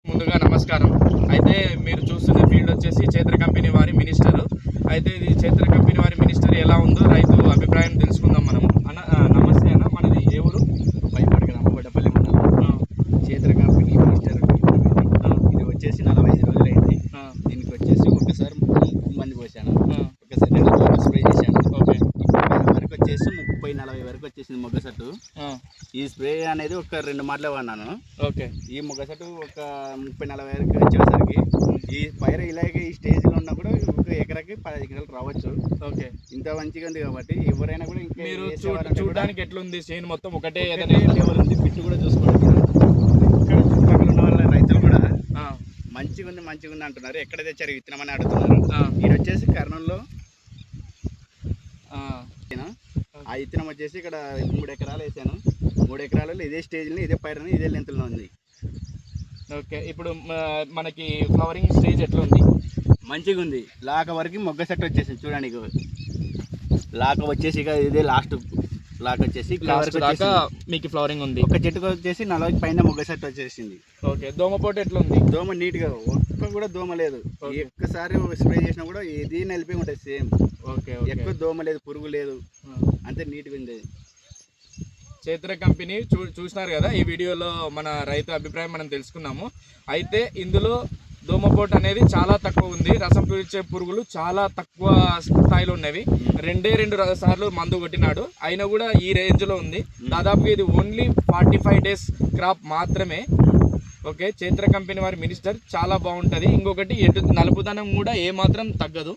ముందుగా నమస్కారం. అయితే మీరు చూస్తున్న ఫీల్డ్ వచ్చేసి చైత్ర కంపెనీ వారి మినిస్టర్. అయితే ఇది చైత్ర కంపెనీ వారి మినిస్టర్ ఎలా ఉందో రైతు అభిప్రాయం తెలుసుకుందాం మనం. నమస్తే అన్న, మనది ఏ ఊరు? పైపాటి గ్రామం వడ్డపల్లి మండలం. చైత్ర కంపెనీ మినిస్టర్ ఇది వచ్చేసి 45 రోజులైంది. దీనికి వచ్చేసి ఒకసారి మంది పోసాను, ఒకసారి 2 రోజులు స్ప్రే చేశాను. ఓకే, వరకు వచ్చేసి 30-40 వరకు వచ్చేసింది మొగ్గ సట్టు. ఈ స్ప్రే అనేది ఒక 2 మాటలే వాడినాను. ఓకే, ఈ మొగ్గ సట్టు ఒక 30-40 వరకు వచ్చేసరికి ఈ పైరు ఇలాగే ఈ స్టేజ్లో ఉన్నా కూడా ఒక ఎకరాకి 10 ఎకరాలు రావచ్చు. ఓకే, ఇంత మంచిగా ఉంది కాబట్టి ఎవరైనా కూడా ఇంకా మీరు చూడడానికి ఎట్లుంది? చేను మొత్తం ఒకటే లెవెల్ ఉంది. బిట్టు కూడా చూసుకోండి. ఇక్కడ చుట్టుపక్కల ఉన్న వాళ్ళ రైతులు కూడా మంచిగా ఉంది అంటున్నారు. ఎక్కడ తెచ్చారు విత్తనం అని అడుగుతున్నారు. ఇది వచ్చేసి కర్నూలులో ఆ విత్తనం వచ్చేసి ఇక్కడ 3 ఎకరాలు వేసాను. 3 ఎకరాలలో ఇదే స్టేజ్లో ఇదే పైరుని ఇదే లెంత్లో ఉంది. ఓకే, ఇప్పుడు మనకి ఫ్లవరింగ్ స్టేజ్ ఎట్లుంది? మంచిగా ఉంది. లాక వరకు మొగ్గ సెట్ వచ్చేసింది. చూడండి, లాక వచ్చేసి ఇక ఇదే లాస్ట్ లాక్ వచ్చేసి మీకు ఫ్లవరింగ్ ఉంది. ఒక చెట్టుకు వచ్చేసి 40 పైన మొగ్గ సెట్ వచ్చేసింది. ఓకే, దోమపోటు ఎట్లుంది? దోమ నీట్గా ఒక్క కూడా దోమ లేదు. ఒక్కసారి స్ప్రే చేసినా కూడా ఇది నలిపి ఉంటుంది సేమ్. ఓకే, ఎక్కువ దోమ లేదు, పురుగు లేదు, అంతే నీట్గా ఉంది. చైత్ర కంపెనీ చూసినారు కదా, ఈ వీడియోలో మన రైతు అభిప్రాయం మనం తెలుసుకున్నాము. అయితే ఇందులో దోమపోటు అనేది చాలా తక్కువ ఉంది. రసం పీల్చే పురుగులు చాలా తక్కువ స్థాయిలో ఉన్నవి. 2 సార్లు మందు కొట్టినాడు, అయినా కూడా ఈ రేంజ్లో ఉంది. దాదాపుగా ఇది ఓన్లీ 45 డేస్ క్రాప్ మాత్రమే. ఓకే, చైత్ర కంపెనీ వారి మినిస్టర్ చాలా బాగుంటుంది. ఇంకొకటి నలుపుదనం కూడా ఏమాత్రం తగ్గదు.